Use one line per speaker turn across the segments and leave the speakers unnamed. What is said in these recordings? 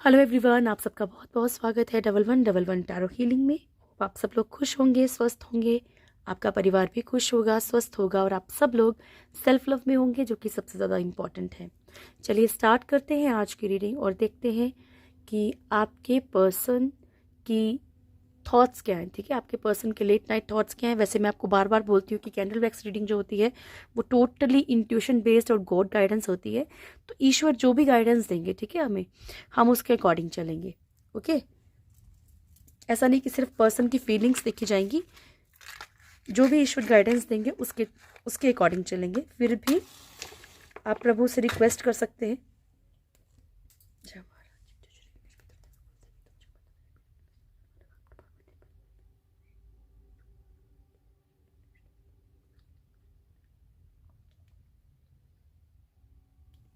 Hello everyone, आप सबका बहुत बहुत स्वागत है 1111 टैरो हीलिंग में। आप सब लोग खुश होंगे, स्वस्थ होंगे, आपका परिवार भी खुश होगा, स्वस्थ होगा और आप सब लोग सेल्फ लव में होंगे, जो कि सबसे ज़्यादा इम्पॉर्टेंट है। चलिए स्टार्ट करते हैं आज की रीडिंग और देखते हैं कि आपके पर्सन की थॉट्स क्या हैं। ठीक है, आपके पर्सन के लेट नाइट थॉट्स क्या हैं। वैसे मैं आपको बार बार बोलती हूँ कि कैंडल वैक्स रीडिंग जो होती है वो टोटली इंट्यूशन बेस्ड और गॉड गाइडेंस होती है। तो ईश्वर जो भी गाइडेंस देंगे, ठीक है, हमें, हम उसके अकॉर्डिंग चलेंगे। ओके, ऐसा नहीं कि सिर्फ पर्सन की फीलिंग्स देखी जाएंगी, जो भी ईश्वर गाइडेंस देंगे उसके उसके अकॉर्डिंग चलेंगे। फिर भी आप प्रभु से रिक्वेस्ट कर सकते हैं।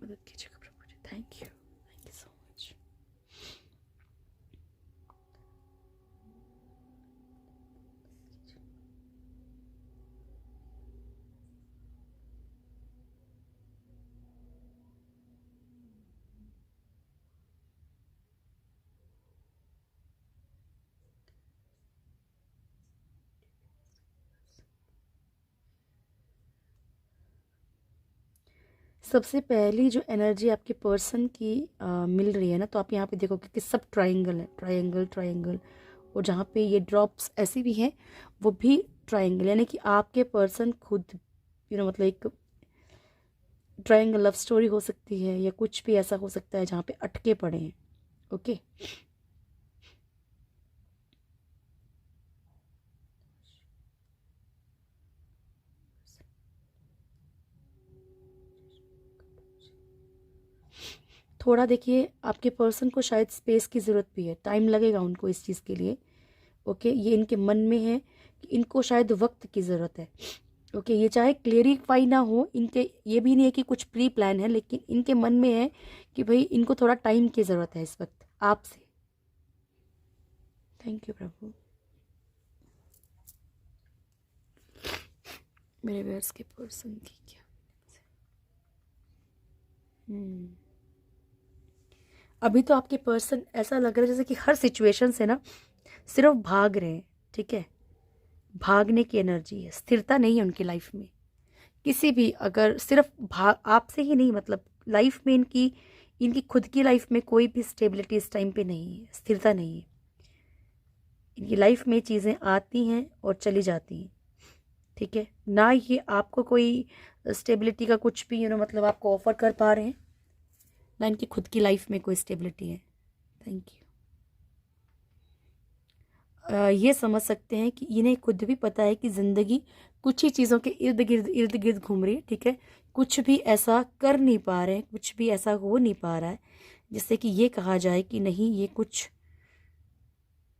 मदद कीजिएगा प्रभु जी, थैंक यू सो मच। सबसे पहली जो एनर्जी आपके पर्सन की मिल रही है ना, तो आप यहाँ पे देखोगे कि सब ट्रायंगल है, ट्रायंगल ट्रायंगल, और जहाँ पे ये ड्रॉप्स ऐसी भी हैं वो भी ट्रायंगल, यानी कि आपके पर्सन खुद मतलब एक ट्रायंगल लव स्टोरी हो सकती है या कुछ भी ऐसा हो सकता है जहाँ पे अटके पड़े हैं। ओके, थोड़ा देखिए, आपके पर्सन को शायद स्पेस की ज़रूरत भी है, टाइम लगेगा उनको इस चीज़ के लिए। ओके, ये इनके मन में है कि इनको शायद वक्त की ज़रूरत है। ओके, ये चाहे क्लेरिफाई ना हो, इनके ये भी नहीं है कि कुछ प्री प्लान है, लेकिन इनके मन में है कि भाई इनको थोड़ा टाइम की ज़रूरत है इस वक्त आपसे। थैंक यू प्रभु। मेरे व्यूअर्स के पर्सन की क्या अभी तो आपके पर्सन ऐसा लग रहा है जैसे कि हर सिचुएशन से ना सिर्फ भाग रहे हैं। ठीक है, भागने की एनर्जी है, स्थिरता नहीं है उनकी लाइफ में। किसी भी अगर सिर्फ भाग आपसे ही नहीं, मतलब लाइफ में इनकी इनकी खुद की लाइफ में कोई भी स्टेबिलिटी इस टाइम पे नहीं है, स्थिरता नहीं है। इनकी लाइफ में चीज़ें आती हैं और चली जाती हैं। ठीक है, ना ये आपको कोई स्टेबिलिटी का कुछ भी मतलब आपको ऑफर कर पा रहे हैं, ना इनकी खुद की लाइफ में कोई स्टेबिलिटी है। Thank you. ये समझ सकते हैं कि इन्हें खुद भी पता है कि ज़िंदगी कुछ ही चीज़ों के इर्द गिर्द घूम रही है। ठीक है, कुछ भी ऐसा कर नहीं पा रहे हैं, कुछ भी ऐसा हो नहीं पा रहा है जिससे कि ये कहा जाए कि नहीं, ये कुछ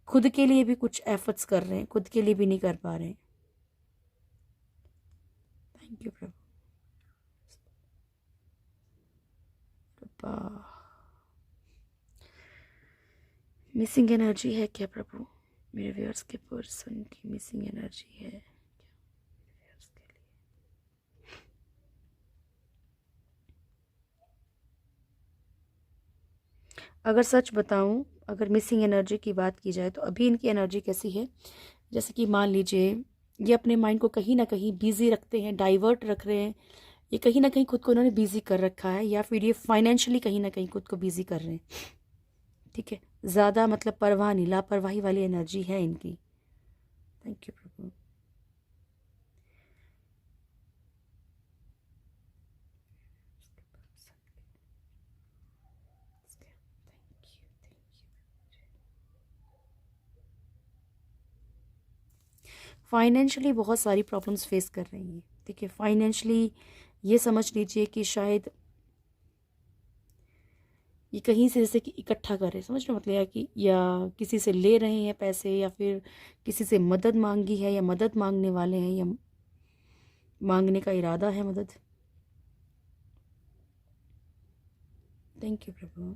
खुद के लिए भी कुछ एफर्ट्स कर रहे हैं, खुद के लिए भी नहीं कर पा रहे हैं। Thank you Prabhu. Missing energy है क्या प्रभु? मेरे व्यूअर्स के पर्सन की मिसिंग एनर्जी है क्या मेरे व्यूअर्स के लिए? अगर सच बताऊं, अगर मिसिंग एनर्जी की बात की जाए तो अभी इनकी एनर्जी कैसी है, जैसे कि मान लीजिए ये अपने माइंड को कहीं ना कहीं बिजी रखते हैं, डाइवर्ट रख रहे हैं। ये कहीं ना कहीं खुद को उन्होंने बिजी कर रखा है, या फिर ये फाइनेंशियली कहीं ना कहीं खुद को बिजी कर रहे हैं। ठीक है, ज़्यादा मतलब परवाह नहीं, लापरवाही वाली एनर्जी है इनकी। Thank you Prabhu. फाइनेंशियली बहुत सारी प्रॉब्लम्स फेस कर रही हैं। ठीक है, फाइनेंशियली ये समझ लीजिए कि शायद ये कहीं से जैसे कि इकट्ठा कर रहे हैं, समझ रहे हो मतलब, या कि या किसी से ले रहे हैं पैसे, या फिर किसी से मदद मांगी है, या मदद मांगने वाले हैं, या मांगने का इरादा है मदद। थैंक यू प्रभु।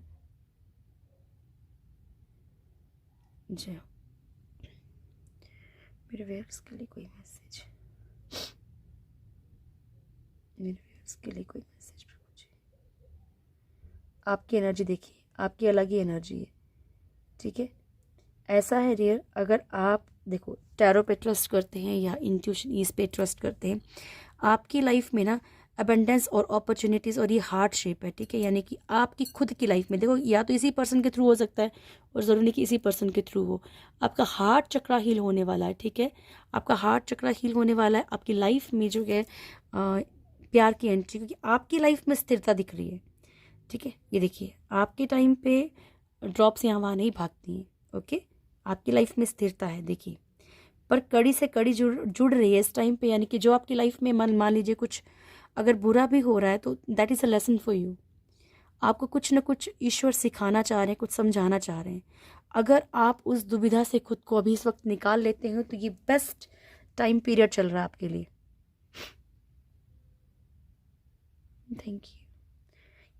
जय। मेरे व्यूअर्स के लिए कोई मैसेज, मेरे व्यूअर्स के लिए कोई मैसेज प्रभु जी। आपकी एनर्जी देखिए, आपकी अलग ही एनर्जी है, ठीक है। ऐसा है डियर, अगर आप देखो टैरो पे ट्रस्ट करते हैं या इंट्यूशन इस पे ट्रस्ट करते हैं, आपकी लाइफ में ना अबंडेंस और अपॉर्चुनिटीज़ और ये हार्ट शेप है, ठीक है। यानी कि आपकी खुद की लाइफ में देखो, या तो इसी पर्सन के थ्रू हो सकता है और ज़रूरी नहीं कि इसी पर्सन के थ्रू हो। आपका हार्ट चक्रा हील होने वाला है, ठीक है। आपका हार्ट चक्रा हील होने वाला है, आपकी लाइफ में जो है प्यार की एंट्री, क्योंकि आपकी लाइफ में स्थिरता दिख रही है, ठीक है। ये देखिए आपके टाइम पे ड्रॉप्स यहाँ वहाँ नहीं भागती हैं, ओके। आपकी लाइफ में स्थिरता है, देखिए। पर कड़ी से कड़ी जुड़ रही है इस टाइम पे, यानी कि जो आपकी लाइफ में मान लीजिए कुछ अगर बुरा भी हो रहा है तो that is a lesson for you. आपको कुछ ना कुछ ईश्वर सिखाना चाह रहे हैं, कुछ समझाना चाह रहे हैं। अगर आप उस दुविधा से खुद को अभी इस वक्त निकाल लेते हो तो ये बेस्ट टाइम पीरियड चल रहा है आपके लिए। Thank you.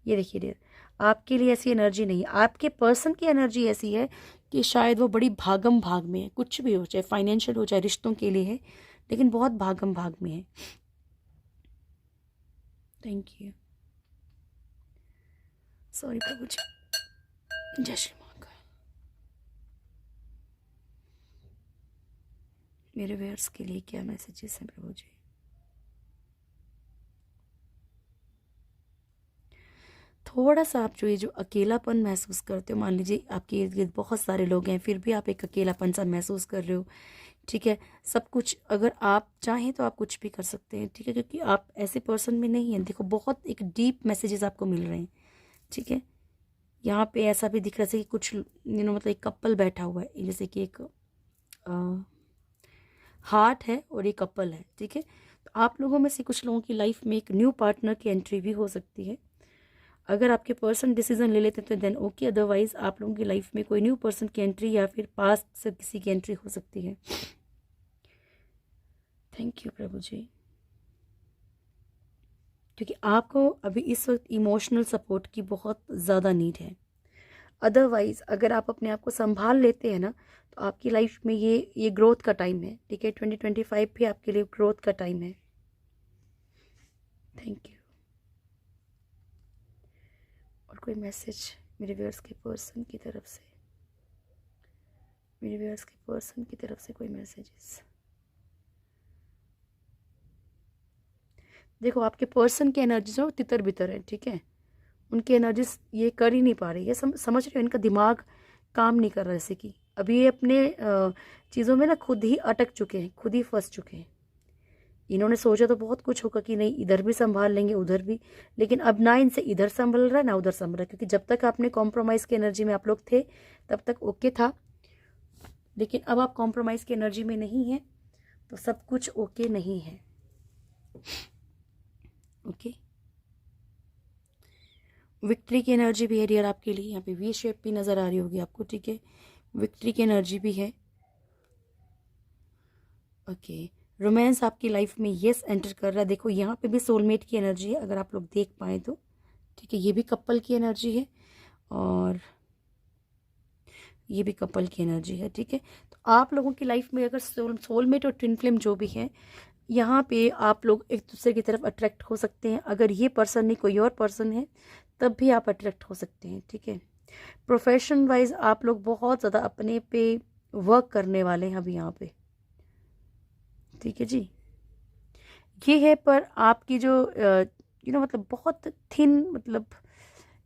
ये देखिए डियर, आपके लिए ऐसी एनर्जी नहीं है, आपके पर्सन की एनर्जी ऐसी है कि शायद वो बड़ी भागम भाग में है, कुछ भी हो, चाहे फाइनेंशियल हो चाहे रिश्तों के लिए है, लेकिन बहुत भागम भाग में है। Thank you. सॉरी प्रभु जी। जय श्री महाकाल। मेरे व्यूअर्स के लिए क्या मैसेजेस हैं प्रभु जी? थोड़ा सा आप जो ये जो अकेलापन महसूस करते हो, मान लीजिए आपके इर्द गिर्द बहुत सारे लोग हैं फिर भी आप एक अकेलापन सा महसूस कर रहे हो, ठीक है। सब कुछ अगर आप चाहें तो आप कुछ भी कर सकते हैं, ठीक है, क्योंकि आप ऐसे पर्सन में नहीं हैं। देखो बहुत एक डीप मैसेजेस आपको मिल रहे हैं, ठीक है। यहाँ पे ऐसा भी दिख रहा है कि कुछ मतलब एक कपल बैठा हुआ है, जैसे कि एक हार्ट है और एक कपल है, ठीक है। तो आप लोगों में से कुछ लोगों की लाइफ में एक न्यू पार्टनर की एंट्री भी हो सकती है। अगर आपके पर्सन डिसीजन ले लेते हैं तो देन ओके, अदरवाइज आप लोगों की लाइफ में कोई न्यू पर्सन की एंट्री या फिर पास्ट से किसी की एंट्री हो सकती है। थैंक यू प्रभु जी, क्योंकि आपको अभी इस वक्त इमोशनल सपोर्ट की बहुत ज़्यादा नीड है। अदरवाइज अगर आप अपने आप को संभाल लेते हैं ना तो आपकी लाइफ में ये ग्रोथ का टाइम है, ठीक है। 2025 भी आपके लिए ग्रोथ का टाइम है। Thank you. और कोई मैसेज मेरे व्यूअर्स के पर्सन की तरफ से, मेरे व्यूअर्स के पर्सन की तरफ से कोई मैसेजेस? देखो आपके पर्सन की एनर्जी जो तितर बितर है, ठीक है। उनकी एनर्जी ये कर ही नहीं पा रही है, समझ रहे हो, इनका दिमाग काम नहीं कर रहा। जैसे कि अभी ये अपने चीज़ों में ना खुद ही अटक चुके हैं, खुद ही फंस चुके हैं। इन्होंने सोचा तो बहुत कुछ होगा कि नहीं इधर भी संभाल लेंगे उधर भी, लेकिन अब ना इनसे इधर संभल रहा है ना उधर संभल रहा है, क्योंकि जब तक आपने कॉम्प्रोमाइज़ की एनर्जी में आप लोग थे तब तक ओके था, लेकिन अब आप कॉम्प्रोमाइज़ की एनर्जी में नहीं है तो सब कुछ ओके नहीं है, ओके। विक्ट्री की एनर्जी भी है डियर आपके लिए, यहाँ पे वी शेप भी नज़र आ रही होगी आपको, ठीक है। विक्ट्री की एनर्जी भी है, ओके। रोमांस आपकी लाइफ में यस एंटर कर रहा है। देखो यहाँ पे भी सोलमेट की एनर्जी है, अगर आप लोग देख पाए तो, ठीक है। ये भी कपल की एनर्जी है और ये भी कपल की एनर्जी है, ठीक है। तो आप लोगों की लाइफ में अगर सोलमेट और ट्विन फ्लेम जो भी है, यहाँ पे आप लोग एक दूसरे की तरफ अट्रैक्ट हो सकते हैं। अगर ये पर्सन नहीं कोई और पर्सन है तब भी आप अट्रैक्ट हो सकते हैं, ठीक है। प्रोफेशन वाइज आप लोग बहुत ज़्यादा अपने पे वर्क करने वाले हैं अभी यहाँ पे, ठीक है जी। ये है, पर आपकी जो मतलब बहुत थिन, मतलब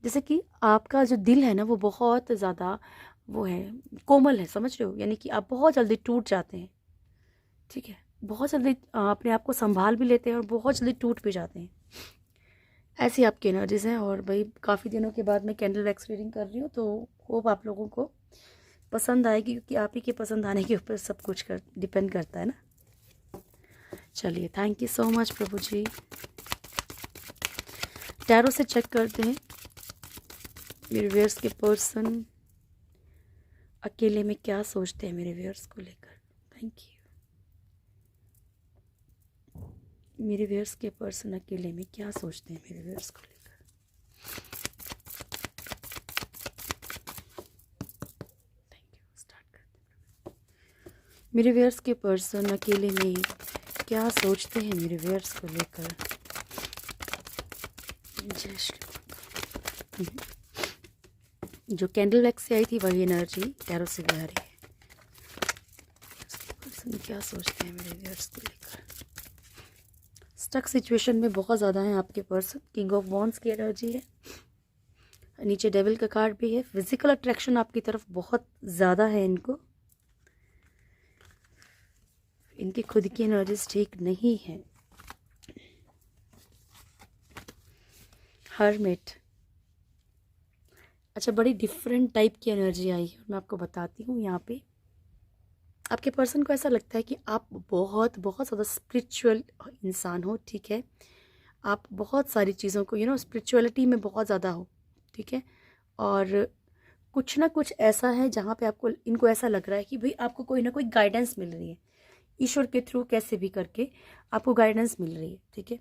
जैसे कि आपका जो दिल है ना वो बहुत ज़्यादा वो है, कोमल है, समझ रहे हो, यानी कि आप बहुत जल्दी टूट जाते हैं, ठीक है। बहुत जल्दी अपने आप को संभाल भी लेते हैं और बहुत जल्दी टूट भी जाते हैं। ऐसी आपकी एनर्जीज हैं। और भाई काफ़ी दिनों के बाद मैं कैंडल वैक्स रीडिंग कर रही हूँ, तो होप आप लोगों को पसंद आएगी, क्योंकि आप ही के पसंद आने के ऊपर सब कुछ डिपेंड करता है ना। चलिए, thank you so much Prabhu ji. Tarot से चेक करते हैं मेरे व्यूअर्स के पर्सन अकेले में क्या सोचते हैं मेरे व्यूअर्स को लेकर। Thank you. मेरे व्यूअर्स के पर्सन अकेले में क्या सोचते हैं मेरे व्यूअर्स को लेकर। Thank you. स्टार्ट करते हैं। मेरे व्यूअर्स के पर्सन अकेले में क्या सोचते हैं मेरे व्यूअर्स को लेकर। जय श्री। जो कैंडल वैक्स से आई थी वही एनर्जी टैरो से भी आ रही है। पर्सन क्या सोचते हैं मेरे व्यूअर्स को लेकर? स्टक सिचुएशन में बहुत ज़्यादा है आपके पर्सन। किंग ऑफ वॉन्ड्स की एनर्जी है, नीचे डेविल का कार्ड भी है। फिजिकल अट्रैक्शन आपकी तरफ बहुत ज़्यादा है इनको। इनकी खुद की एनर्जीज ठीक नहीं है। हर्मिट, अच्छा बड़ी डिफरेंट टाइप की एनर्जी आई है, मैं आपको बताती हूँ। यहाँ पे आपके पर्सन को ऐसा लगता है कि आप बहुत बहुत ज़्यादा स्पिरिचुअल इंसान हो, ठीक है। आप बहुत सारी चीज़ों को स्पिरिचुअलिटी में बहुत ज़्यादा हो, ठीक है। और कुछ ना कुछ ऐसा है जहाँ पे आपको इनको ऐसा लग रहा है कि भाई आपको कोई ना कोई गाइडेंस मिल रही है ईश्वर के थ्रू, कैसे भी करके आपको गाइडेंस मिल रही है, ठीक है।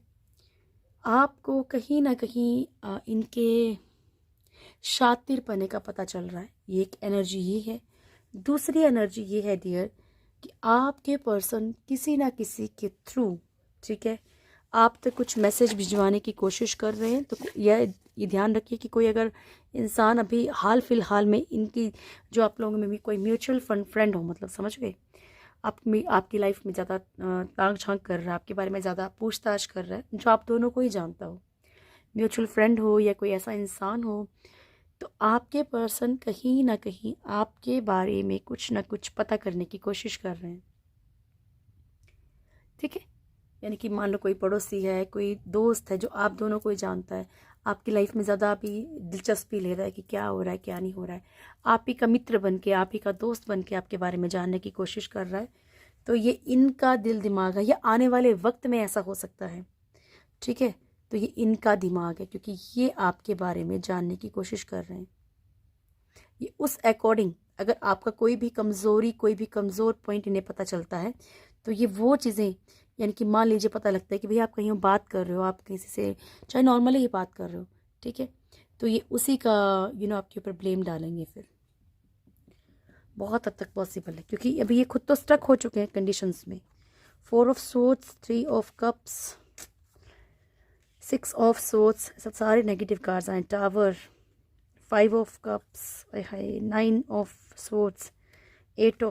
आपको कहीं ना कहीं इनके शातिरपने का पता चल रहा है। ये एक एनर्जी ये है। दूसरी एनर्जी ये है डियर कि आपके पर्सन किसी ना किसी के थ्रू, ठीक है, आप तक कुछ मैसेज भिजवाने की कोशिश कर रहे हैं। तो ये ध्यान रखिए कि कोई अगर इंसान अभी हाल फिलहाल में इनकी जो आप लोगों में भी कोई म्यूचुअल फ्रेंड हो, मतलब समझ गए, आपकी लाइफ में ज़्यादा ताक झांक कर रहा है, आपके बारे में ज़्यादा पूछताछ कर रहा है, जो आप दोनों को ही जानता हो, म्यूचुअल फ्रेंड हो या कोई ऐसा इंसान हो, तो आपके पर्सन कहीं ना कहीं आपके बारे में कुछ ना कुछ पता करने की कोशिश कर रहे हैं, ठीक है। यानी कि मान लो कोई पड़ोसी है, कोई दोस्त है जो आप दोनों को ही जानता है, आपकी लाइफ में ज़्यादा अभी दिलचस्पी ले रहा है कि क्या हो रहा है क्या नहीं हो रहा है, आप ही का मित्र बन के, आप ही का दोस्त बन के आपके बारे में जानने की कोशिश कर रहा है। तो ये इनका दिल दिमाग है, या आने वाले वक्त में ऐसा हो सकता है, ठीक है। तो ये इनका दिमाग है, क्योंकि ये आपके बारे में जानने की कोशिश कर रहे हैं। ये उस अकॉर्डिंग, अगर आपका कोई भी कमज़ोर पॉइंट इन्हें पता चलता है, तो ये वो चीज़ें, यानी कि मान लीजिए पता लगता है कि भाई आप कहीं बात कर रहे हो, आप किसी से चाहे नॉर्मली ही बात कर रहे हो, ठीक है, तो ये उसी का आपके ऊपर ब्लेम डालेंगे। फिर बहुत हद तक पॉसिबल है, क्योंकि अभी ये खुद तो स्टक हो चुके हैं कंडीशंस में। 4 of swords, 3 of cups, 6 of swords, सब सारे नेगेटिव कार्ड्स आए। Tower, 5 of cups, 9 of swords, 8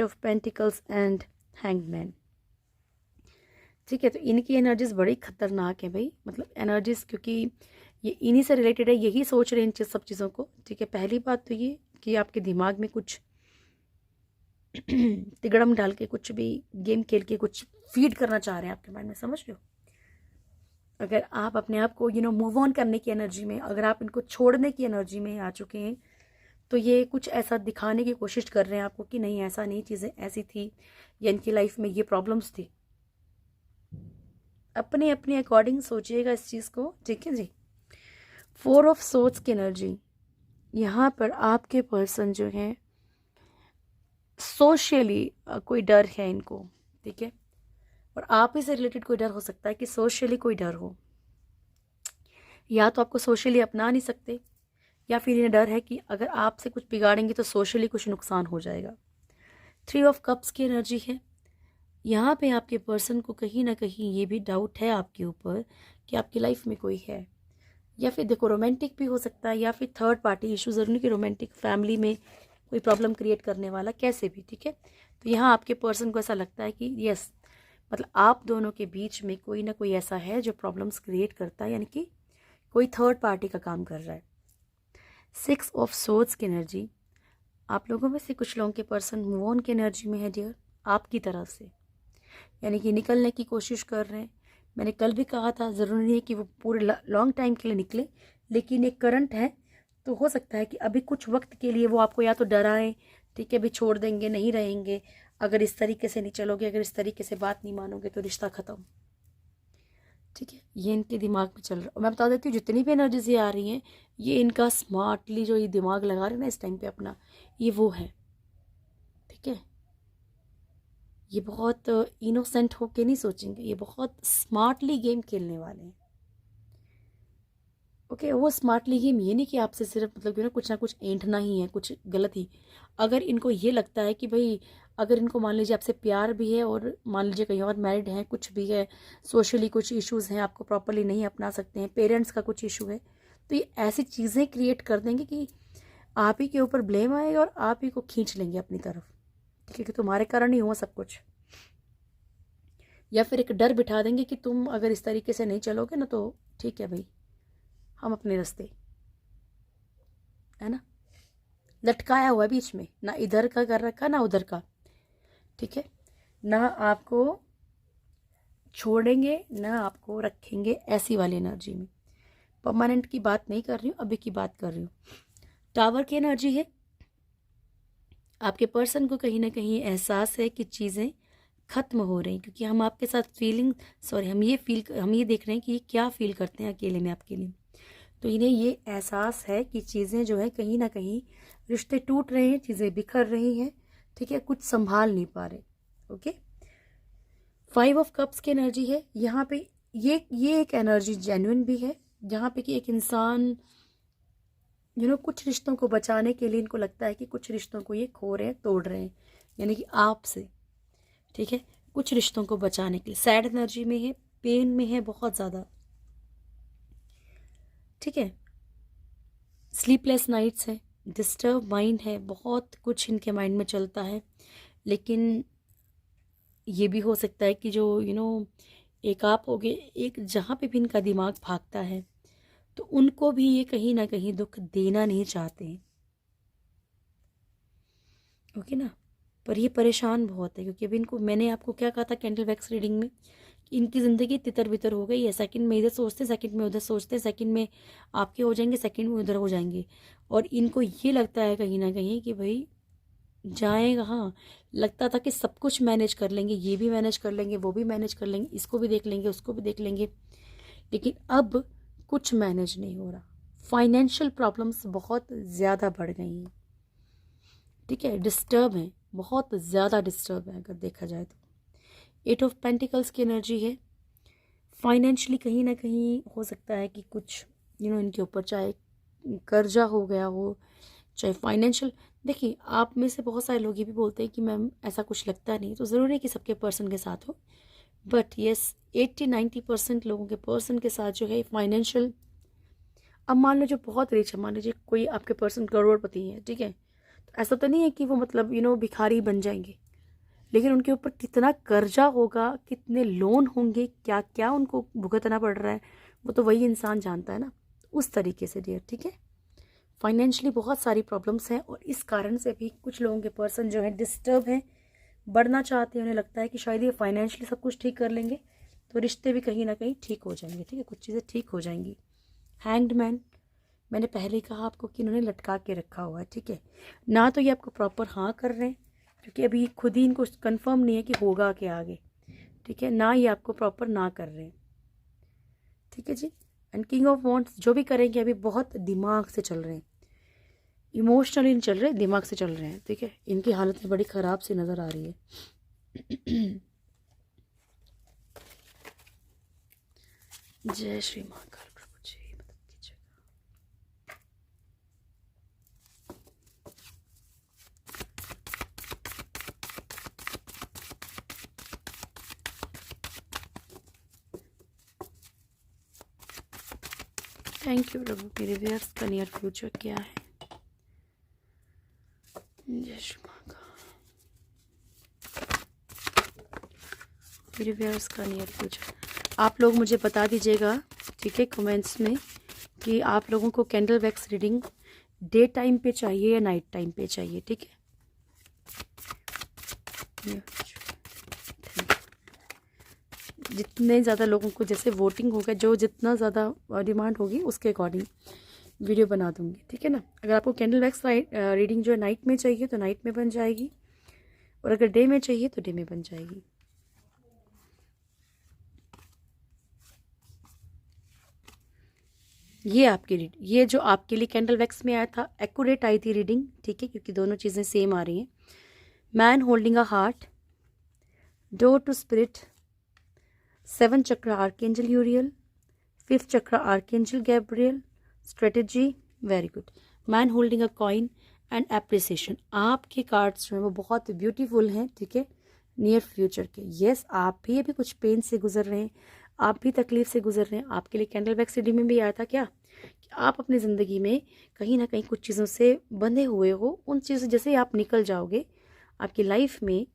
of pentacles and hangman, ठीक है। तो इनकी एनर्जीज बड़ी खतरनाक है भाई, मतलब एनर्जीज, क्योंकि ये इन्हीं से रिलेटेड है, यही सोच रहे हैं इन सब चीज़ों को, ठीक है। पहली बात तो ये कि आपके दिमाग में कुछ तिगड़म डाल के, कुछ भी गेम खेल के कुछ फीड करना चाह रहे हैं आपके माइंड में, समझ रहे हो। अगर आप अपने आप को मूव ऑन करने की एनर्जी में, अगर आप इनको छोड़ने की एनर्जी में आ चुके हैं, तो ये कुछ ऐसा दिखाने की कोशिश कर रहे हैं आपको कि नहीं ऐसा नहीं, चीज़ें ऐसी थी, या इनकी लाइफ में ये प्रॉब्लम्स थी। अपने अपने अकॉर्डिंग सोचिएगा इस चीज़ को, ठीक है जी। 4 ऑफ सोर्ड्स की एनर्जी, यहाँ पर आपके पर्सन जो है सोशली कोई डर है इनको, ठीक है। और आप ही से रिलेटेड कोई डर हो सकता है कि सोशली कोई डर हो, या तो आपको सोशली अपना नहीं सकते, या फिर इन्हें डर है कि अगर आपसे कुछ बिगाड़ेंगे तो सोशली कुछ नुकसान हो जाएगा। 3 ऑफ कप्स की एनर्जी है। यहाँ पे आपके पर्सन को कहीं ना कहीं ये भी डाउट है आपके ऊपर कि आपकी लाइफ में कोई है, या फिर देखो रोमांटिक भी हो सकता है, या फिर थर्ड पार्टी इशू, ज़रूरी नहीं कि रोमांटिक, फैमिली में कोई प्रॉब्लम क्रिएट करने वाला, कैसे भी, ठीक है। तो यहाँ आपके पर्सन को ऐसा लगता है कि यस, मतलब आप दोनों के बीच में कोई ना कोई ऐसा है जो प्रॉब्लम्स क्रिएट करता है, यानी कि कोई थर्ड पार्टी का काम कर रहा है। 6 ऑफ सोर्ड्स की एनर्जी, आप लोगों में से कुछ लोगों के पर्सन मूव ऑन की एनर्जी में है डियर, आपकी तरफ से, यानी कि निकलने की कोशिश कर रहे हैं। मैंने कल भी कहा था, ज़रूरी नहीं है कि वो पूरे लॉन्ग टाइम के लिए निकले, लेकिन एक करंट है, तो हो सकता है कि अभी कुछ वक्त के लिए वो आपको या तो डराएं, ठीक है, भी छोड़ देंगे, नहीं रहेंगे, अगर इस तरीके से नहीं चलोगे, अगर इस तरीके से बात नहीं मानोगे तो रिश्ता ख़त्म, ठीक है। ये इनके दिमाग में चल रहा है। और मैं बता देती हूँ, जितनी भी एनर्जीज ये आ रही हैं, ये इनका स्मार्टली जो ये दिमाग लगा रहे हैं ना इस टाइम पे अपना, ये वो है, ठीक है। ये बहुत इनोसेंट होके नहीं सोचेंगे, ये बहुत स्मार्टली गेम खेलने वाले हैं, ओके। वो स्मार्टली गेम ये नहीं कि आपसे सिर्फ मतलब कुछ ना कुछ ऐंठना ही है, कुछ गलत ही। अगर इनको ये लगता है कि भाई अगर इनको मान लीजिए आपसे प्यार भी है, और मान लीजिए कहीं और मैरिड हैं, कुछ भी है, सोशली कुछ इश्यूज हैं, आपको प्रॉपरली नहीं अपना सकते हैं, पेरेंट्स का कुछ इशू है, तो ये ऐसी चीज़ें क्रिएट कर देंगे कि आप ही के ऊपर ब्लेम आएगा और आप ही को खींच लेंगे अपनी तरफ, क्योंकि तुम्हारे कारण ही हुआ सब कुछ। या फिर एक डर बिठा देंगे कि तुम अगर इस तरीके से नहीं चलोगे ना तो ठीक है भाई, हम अपने रास्ते, है ना, लटकाया हुआ बीच में, ना इधर का कर रखा ना उधर का, ठीक है, ना आपको छोड़ेंगे ना आपको रखेंगे, ऐसी वाली एनर्जी में। परमानेंट की बात नहीं कर रही हूँ, अभी की बात कर रही हूँ। टावर की एनर्जी है, आपके पर्सन को कहीं ना कहीं एहसास है कि चीज़ें ख़त्म हो रही, क्योंकि हम आपके साथ हम ये देख रहे हैं कि ये क्या फील करते हैं अकेले में आपके लिए। तो इन्हें ये एहसास है कि चीज़ें जो है कहीं ना कहीं रिश्ते टूट रहे हैं, चीज़ें बिखर रही हैं, ठीक है, कुछ संभाल नहीं पा रहे। ओके, 5 ऑफ कप्स की एनर्जी है यहाँ पे। ये एक एनर्जी जेन्युइन भी है, जहाँ पे कि एक इंसान कुछ रिश्तों को बचाने के लिए इनको लगता है कि कुछ रिश्तों को ये खो रहे हैं, तोड़ रहे हैं, यानी कि आपसे, ठीक है, कुछ रिश्तों को बचाने के लिए। सैड एनर्जी में है, पेन में है बहुत ज़्यादा, ठीक है, स्लीपलेस नाइट्स है, डिस्टर्ब माइंड है, बहुत कुछ इनके माइंड में चलता है। लेकिन ये भी हो सकता है कि जो एक आप होगे, एक जहाँ पे भी इनका दिमाग भागता है तो उनको भी ये कहीं ना कहीं दुख देना नहीं चाहते हैं, ओके ना, पर ये परेशान बहुत है, क्योंकि अभी इनको, मैंने आपको क्या कहा था कैंडल वैक्स रीडिंग में, कि इनकी ज़िंदगी तितर बितर हो गई है। सेकंड में इधर सोचते, सेकंड में उधर सोचते, सेकंड में आपके हो जाएंगे, सेकंड में उधर हो जाएंगे, और इनको ये लगता है कहीं ना कहीं कि भाई जाएगा। हाँ, लगता था कि सब कुछ मैनेज कर लेंगे, ये भी मैनेज कर लेंगे, वो भी मैनेज कर लेंगे, इसको भी देख लेंगे, उसको भी देख लेंगे, लेकिन अब कुछ मैनेज नहीं हो रहा। फाइनेंशियल प्रॉब्लम्स बहुत ज़्यादा बढ़ गई हैं, ठीक है, डिस्टर्ब हैं, बहुत ज़्यादा डिस्टर्ब है अगर देखा जाए तो। 8 ऑफ पेंटिकल्स की एनर्जी है। फाइनेंशियली कहीं ना कहीं हो सकता है कि कुछ इनके ऊपर चाहे कर्जा हो गया हो, चाहे फाइनेंशियल। देखिए, आप में से बहुत सारे लोग ये भी बोलते हैं कि मैम ऐसा कुछ लगता नहीं, तो ज़रूरी है कि सबके पर्सन के साथ हो, बट येस 80-90% लोगों के पर्सन के साथ जो है फाइनेंशियल, अब मान लो जो बहुत रिच है, मान लीजिए कोई आपके पर्सन करोड़पति है, ठीक है, तो ऐसा तो नहीं है कि वो मतलब भिखारी बन जाएंगे, लेकिन उनके ऊपर कितना कर्जा होगा, कितने लोन होंगे, क्या क्या उनको भुगतना पड़ रहा है, वो तो वही इंसान जानता है ना, उस तरीके से डियर, ठीक है। फाइनेंशियली बहुत सारी प्रॉब्लम्स हैं, और इस कारण से भी कुछ लोगों के पर्सन जो है डिस्टर्ब हैं, बढ़ना चाहते हैं, उन्हें लगता है कि शायद ये फाइनेंशियली सब कुछ ठीक कर लेंगे तो रिश्ते भी कहीं ना कहीं ठीक हो जाएंगे, ठीक है, कुछ चीज़ें ठीक हो जाएंगी। हैंग्ड मैन, मैंने पहले ही कहा आपको कि इन्होंने लटका के रखा हुआ है, ठीक है, ना तो ये आपको प्रॉपर हाँ कर रहे हैं, क्योंकि अभी खुद ही इनको कंफर्म नहीं है कि होगा क्या आगे, ठीक है, ना ये आपको प्रॉपर ना कर रहे हैं, ठीक है जी। एंड किंग ऑफ वॉन्ड्स, जो भी करेंगे अभी बहुत दिमाग से चल रहे हैं, इमोशनली नहीं चल रहे, दिमाग से चल रहे हैं, ठीक है, इनकी हालत में बड़ी ख़राब सी नज़र आ रही है। जय श्री महाकाल प्रभु जी, मदद कीजिएगा। थैंक यू प्रभु। मेरे व्यूअर्स का नियर फ्यूचर क्या है? जय श्री महाकाल। मेरे व्यूअर्स का नियर फ्यूचर आप लोग मुझे बता दीजिएगा, ठीक है, कमेंट्स में, कि आप लोगों को candle wax reading day time पे चाहिए या नाइट टाइम पे चाहिए, ठीक है। जितने ज़्यादा लोगों को जैसे वोटिंग होगा, जो जितना ज़्यादा डिमांड होगी उसके अकॉर्डिंग वीडियो बना दूंगी, ठीक है ना। अगर आपको कैंडल वैक्स रीडिंग जो है नाइट में चाहिए तो नाइट में बन जाएगी, और अगर डे में चाहिए तो डे में बन जाएगी। ये जो आपके लिए कैंडल वैक्स में आया था, एक्यूरेट आई थी रीडिंग, ठीक है, क्योंकि दोनों चीज़ें सेम आ रही हैं। Man holding a heart, door to spirit, 7 chakra archangel Uriel, 5th chakra archangel Gabriel, strategy, very good. Man holding a coin and appreciation. आपके कार्ड्स जो हैं वो बहुत ब्यूटीफुल हैं, ठीक है, नियर फ्यूचर के। यस, आप भी अभी कुछ पेन से गुजर रहे हैं, आप भी तकलीफ से गुजर रहे हैं। आपके लिए कैंडल वैक्स रीडिंग में भी आया था क्या कि आप अपनी ज़िंदगी में कहीं ना कहीं कुछ चीज़ों से बंधे हुए हो। उन चीज़ों जैसे ही आप निकल जाओगे, आपकी लाइफ में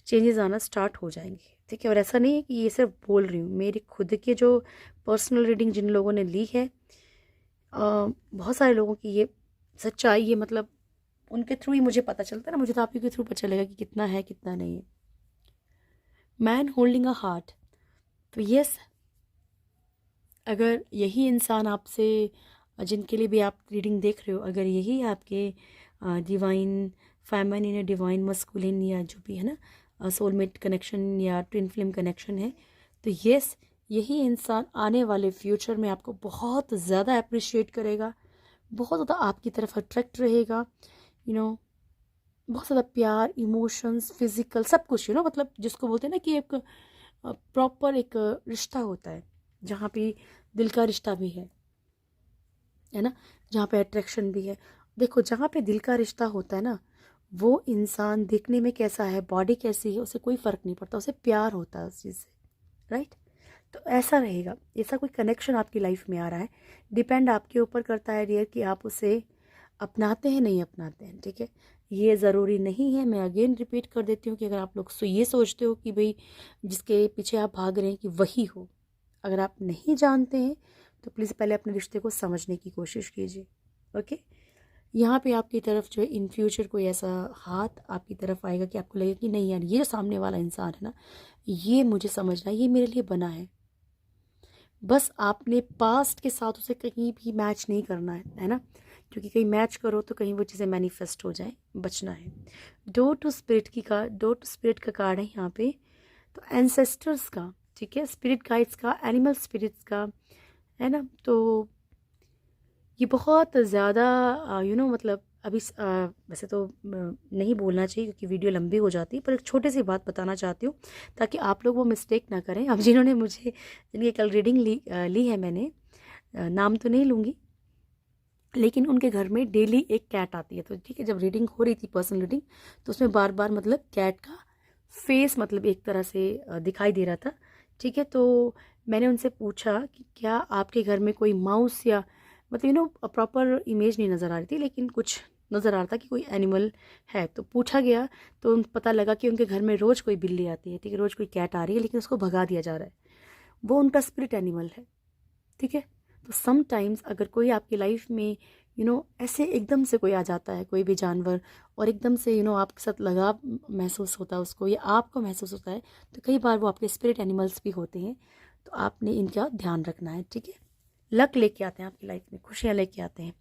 चेंजेस आना स्टार्ट हो जाएंगे, ठीक है। और ऐसा नहीं है कि ये सिर्फ बोल रही हूँ, मेरी खुद के जो पर्सनल रीडिंग जिन लोगों ने ली है, बहुत सारे लोगों की ये सच्चाई, ये मतलब उनके थ्रू ही मुझे पता चलता है ना, मुझे तो आप ही के थ्रू पता चलेगा कि कितना है कितना नहीं है। मैन होल्डिंग अ हार्ट, तो यस, अगर यही इंसान आपसे, जिनके लिए भी आप रीडिंग देख रहे हो, अगर यही आपके डिवाइन फेमिनिन या डिवाइन मस्कुलिन या जो भी है ना, सोलमेट कनेक्शन या ट्विन फ्लेम कनेक्शन है, तो यस, यही इंसान आने वाले फ्यूचर में आपको बहुत ज़्यादा अप्रिशिएट करेगा, बहुत ज़्यादा आपकी तरफ अट्रैक्ट रहेगा, बहुत ज़्यादा प्यार, इमोशंस, फिजिकल सब कुछ, मतलब जिसको बोलते हैं ना कि एक प्रॉपर एक रिश्ता होता है जहाँ पे दिल का रिश्ता भी है ना, जहाँ पे अट्रैक्शन भी है। देखो, जहाँ पे दिल का रिश्ता होता है ना, वो इंसान दिखने में कैसा है, बॉडी कैसी है, उसे कोई फ़र्क नहीं पड़ता, उसे प्यार होता है उस चीज़ से, राइट। तो ऐसा रहेगा, ऐसा कोई कनेक्शन आपकी लाइफ में आ रहा है, डिपेंड आपके ऊपर करता है डियर कि आप उसे अपनाते हैं नहीं अपनाते हैं, ठीक है। ये ज़रूरी नहीं है, मैं अगेन रिपीट कर देती हूँ कि अगर आप लोग ये सोचते हो कि भाई जिसके पीछे आप भाग रहे हैं कि वही हो, अगर आप नहीं जानते हैं तो प्लीज़ पहले अपने रिश्ते को समझने की कोशिश कीजिए, ओके। यहाँ पे आपकी तरफ जो है इन फ्यूचर कोई ऐसा हाथ आपकी तरफ आएगा कि आपको लगेगा कि नहीं यार, ये जो सामने वाला इंसान है ना, ये मुझे समझना है, ये मेरे लिए बना है। बस आपने पास्ट के साथ उसे कहीं भी मैच नहीं करना है ना, क्योंकि कहीं मैच करो तो कहीं वो चीज़ें मैनिफेस्ट हो जाए, बचना है। डोर टू स्पिरिट का कार्ड है यहाँ पे, तो एंसेस्टर्स का, ठीक है, स्पिरिट गाइड्स का, एनिमल स्पिरिट्स का, है ना। तो ये बहुत ज़्यादा मतलब अभी वैसे तो नहीं बोलना चाहिए क्योंकि वीडियो लंबी हो जाती है, पर एक छोटी सी बात बताना चाहती हूँ ताकि आप लोग वो मिस्टेक ना करें। अब जिन्होंने मुझे, जिनकी कल रीडिंग ली है मैंने, नाम तो नहीं लूँगी, लेकिन उनके घर में डेली एक कैट आती है। तो ठीक है, जब रीडिंग हो रही थी पर्सनल रीडिंग, तो उसमें बार बार मतलब कैट का फेस मतलब एक तरह से दिखाई दे रहा था, ठीक है। तो मैंने उनसे पूछा कि क्या आपके घर में कोई माउस या मतलब प्रॉपर इमेज नहीं नज़र आ रही थी, लेकिन कुछ नज़र आ रहा था कि कोई एनिमल है। तो पूछा गया तो पता लगा कि उनके घर में रोज़ कोई बिल्ली आती है, ठीक है, रोज़ कोई कैट आ रही है, लेकिन उसको भगा दिया जा रहा है, वो उनका स्पिरिट एनिमल है, ठीक है। तो समटाइम्स अगर कोई आपकी लाइफ में ऐसे एकदम से कोई आ जाता है, कोई भी जानवर, और एकदम से आपके साथ लगाव महसूस होता है उसको, या आपको महसूस होता है, तो कई बार वो आपके स्पिरिट एनिमल्स भी होते हैं। तो आपने इनका ध्यान रखना है, ठीक है। लक लेके आते हैं आपकी लाइफ में, खुशियाँ लेके आते हैं,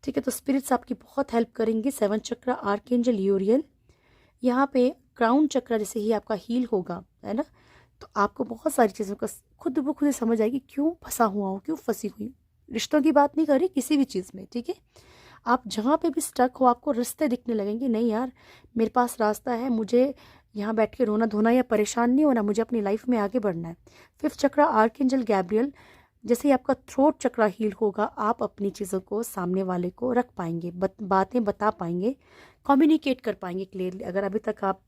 ठीक है। तो स्पिरिट्स आपकी बहुत हेल्प करेंगे। 7 चक्र, आर्कएंजल यूरियल, यहाँ पे क्राउन चक्र जैसे ही आपका हील होगा, है ना, तो आपको बहुत सारी चीज़ों का खुद ब खुद समझ आएगी क्यों फंसा हुआ हूँ, क्यों फंसी हुई। रिश्तों की बात नहीं कर रही, किसी भी चीज़ में, ठीक है। आप जहाँ पे भी स्टक हो, आपको रास्ते दिखने लगेंगे, नहीं यार मेरे पास रास्ता है, मुझे यहाँ बैठ के रोना धोना या परेशान नहीं होना, मुझे अपनी लाइफ में आगे बढ़ना है। 5th चक्र, आर्कएंजल गैब्रियल, जैसे ही आपका थ्रोट चक्र हील होगा, आप अपनी चीज़ों को सामने वाले को रख पाएंगे, बातें बता पाएंगे, कम्युनिकेट कर पाएंगे क्लियरली। अगर अभी तक आप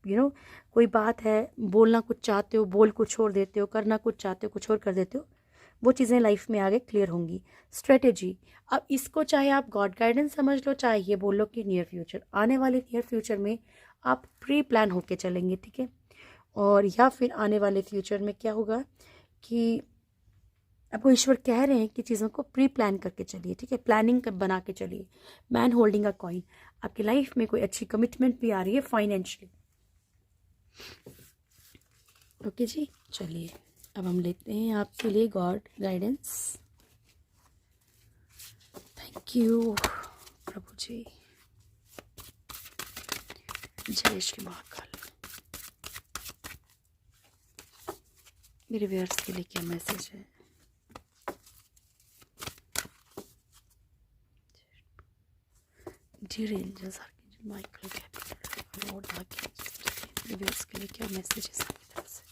कोई बात है, बोलना कुछ चाहते हो, बोल कुछ छोड़ देते हो, करना कुछ चाहते हो, कुछ और कर देते हो, वो चीज़ें लाइफ में आगे क्लियर होंगी। स्ट्रेटेजी, अब इसको चाहे आप गॉड गाइडेंस समझ लो, चाहे ये बोल लो कि नियर फ्यूचर, आने वाले नियर फ्यूचर में आप प्री प्लान होके चलेंगे, ठीक है। और या फिर आने वाले फ्यूचर में क्या होगा कि आपको ईश्वर कह रहे हैं कि चीज़ों को प्री प्लान करके चलिए, ठीक है, प्लानिंग बना के चलिए। मैन होल्डिंग अ कॉइन, आपकी लाइफ में कोई अच्छी कमिटमेंट भी आ रही है फाइनेंशियली, ओके जी। चलिए अब हम लेते हैं आपके लिए गॉड गाइडेंस। थैंक यू प्रभु जी, जय श्री महाकाल। मेरे व्यूअर्स के लिए क्या मैसेज है? Dear angels, archangel Michael, Gabriel, lord archangel, मेरे व्यूअर्स के लिए क्या मैसेज है आपकी तरफ से?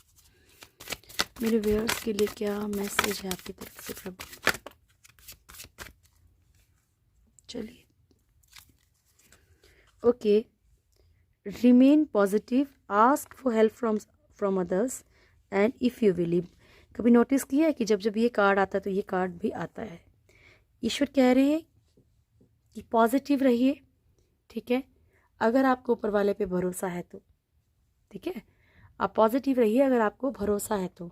मेरे व्यूअर्स के लिए क्या मैसेज है आपकी तरफ से प्रभु? चलिए, okay, remain positive, ask for help from others, and if you believe. कभी नोटिस किया है कि जब जब ये कार्ड आता है तो ये कार्ड भी आता है ईश्वर कह रहे हैं कि पॉजिटिव रहिए, ठीक है। अगर आपको ऊपर वाले पे भरोसा है तो, ठीक है, आप पॉजिटिव रहिए अगर आपको भरोसा है तो,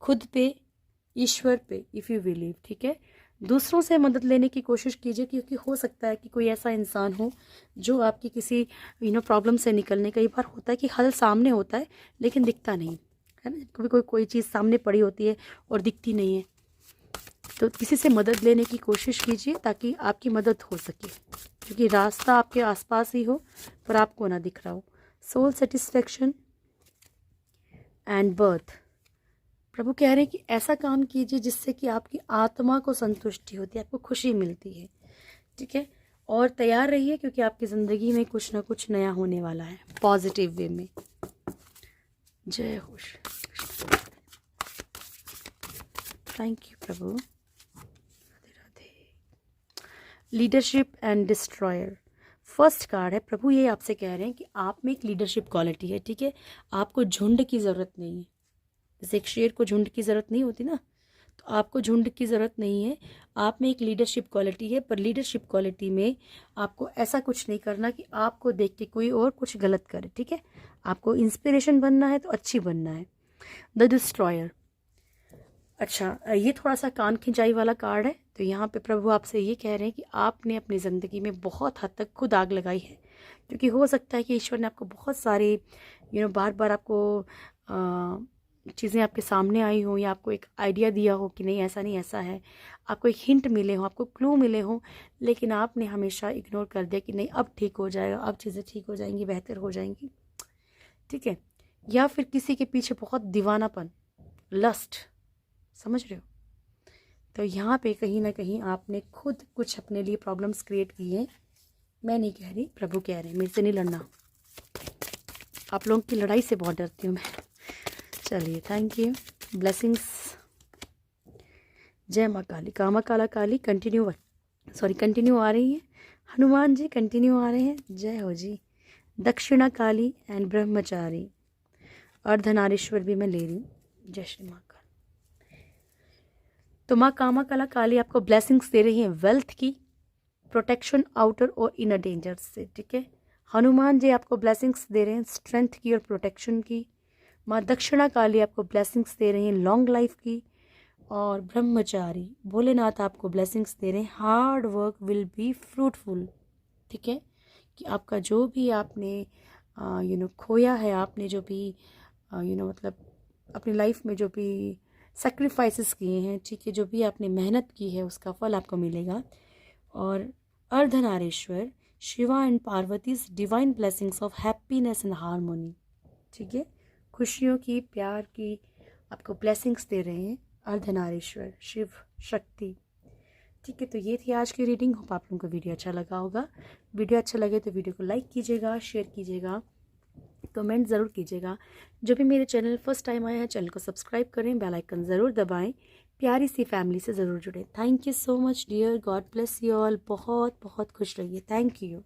खुद पे, ईश्वर पे, इफ़ यू बिलीव, ठीक है। दूसरों से मदद लेने की कोशिश कीजिए, क्योंकि हो सकता है कि कोई ऐसा इंसान हो जो आपकी किसी प्रॉब्लम से निकलने, कई बार होता है कि हल सामने होता है लेकिन दिखता नहीं है ना, कभी कोई चीज़ सामने पड़ी होती है और दिखती नहीं है, तो किसी से मदद लेने की कोशिश कीजिए ताकि आपकी मदद हो सके, क्योंकि रास्ता आपके आसपास ही हो पर आपको ना दिख रहा हो। सोल सेटिस्फेक्शन एंड बर्थ, प्रभु कह रहे हैं कि ऐसा काम कीजिए जिससे कि आपकी आत्मा को संतुष्टि होती है, आपको खुशी मिलती है, ठीक है। और तैयार रहिए क्योंकि आपकी ज़िंदगी में कुछ ना कुछ नया होने वाला है, पॉजिटिव वे में। जय हो Shri Krishna. Thank you Prabhu. Radhe Radhe. Leadership and destroyer, first card है। प्रभु ये आपसे कह रहे हैं कि आप में एक लीडरशिप क्वालिटी है, ठीक है। आपको झुंड की ज़रूरत नहीं है, जैसे एक शेर को झुंड की ज़रूरत नहीं होती ना, तो आपको झुंड की ज़रूरत नहीं है। आप में एक लीडरशिप क्वालिटी है, पर लीडरशिप क्वालिटी में आपको ऐसा कुछ नहीं करना कि आपको देख के कोई और कुछ गलत करे, ठीक है। आपको इंस्पिरेशन बनना है तो अच्छी बनना है। द डिस्ट्रॉयर, अच्छा ये थोड़ा सा कान खिंचाई वाला कार्ड है, तो यहाँ पे प्रभु आपसे ये कह रहे हैं कि आपने अपनी ज़िंदगी में बहुत हद तक खुद आग लगाई है, क्योंकि हो सकता है कि ईश्वर ने आपको बहुत सारे बार बार आपको चीज़ें आपके सामने आई हो, या आपको एक आइडिया दिया हो कि नहीं ऐसा नहीं ऐसा है, आपको एक हिंट मिले हो, आपको क्लू मिले हो, लेकिन आपने हमेशा इग्नोर कर दिया कि नहीं अब ठीक हो जाएगा, अब चीज़ें ठीक हो जाएंगी, बेहतर हो जाएंगी, ठीक है। या फिर किसी के पीछे बहुत दीवानापन, लस्ट, समझ रहे हो, तो यहाँ पे कहीं ना कहीं आपने खुद कुछ अपने लिए प्रॉब्लम्स क्रिएट की हैं। मैं नहीं कह रही, प्रभु कह रहे हैं मेरे से नहीं लड़ना, आप लोगों की लड़ाई से बहुत डरती हूँ मैं। चलिए, थैंक यू, ब्लेसिंग्स। जय माँ काली, कामा काला काली कंटिन्यू आ रही है। हनुमान जी कंटिन्यू आ रहे हैं, जय हो जी। दक्षिणा काली एंड ब्रह्मचारी, अर्धनारीश्वर भी मैं ले रही हूँ, जय श्री माँ काली। तो माँ कामा काला काली आपको ब्लेसिंग्स दे रही हैं वेल्थ की, प्रोटेक्शन आउटर और इनर डेंजर से, ठीक है। हनुमान जी आपको ब्लेसिंग्स दे रहे हैं स्ट्रेंथ की और प्रोटेक्शन की। माँ दक्षिणा काली आपको ब्लेसिंग्स दे रही हैं लॉन्ग लाइफ की। और ब्रह्मचारी भोलेनाथ आपको ब्लेसिंग्स दे रहे हैं hard work will be fruitful, ठीक है। कि आपका जो भी आपने खोया है, आपने जो भी मतलब अपनी लाइफ में जो भी सेक्रीफाइसेस किए हैं, ठीक है, जो भी आपने मेहनत की है उसका फल आपको मिलेगा। और Ardhanarishvara Shiva and Parvati's divine blessings of happiness and harmony, ठीक है, खुशियों की, प्यार की आपको ब्लेसिंग्स दे रहे हैं अर्धनारीश्वर शिव शक्ति, ठीक है। तो ये थी आज की रीडिंग। होप आप लोगों को वीडियो अच्छा लगा होगा। वीडियो अच्छा लगे तो वीडियो को लाइक कीजिएगा, शेयर कीजिएगा, कमेंट ज़रूर कीजिएगा। जो भी मेरे चैनल फर्स्ट टाइम आए हैं चैनल को सब्सक्राइब करें, बेल आइकन ज़रूर दबाएं, प्यारी सी फैमिली से ज़रूर जुड़ें। Thank you so much dear, God bless you all, बहुत बहुत खुश रहिए, थैंक यू।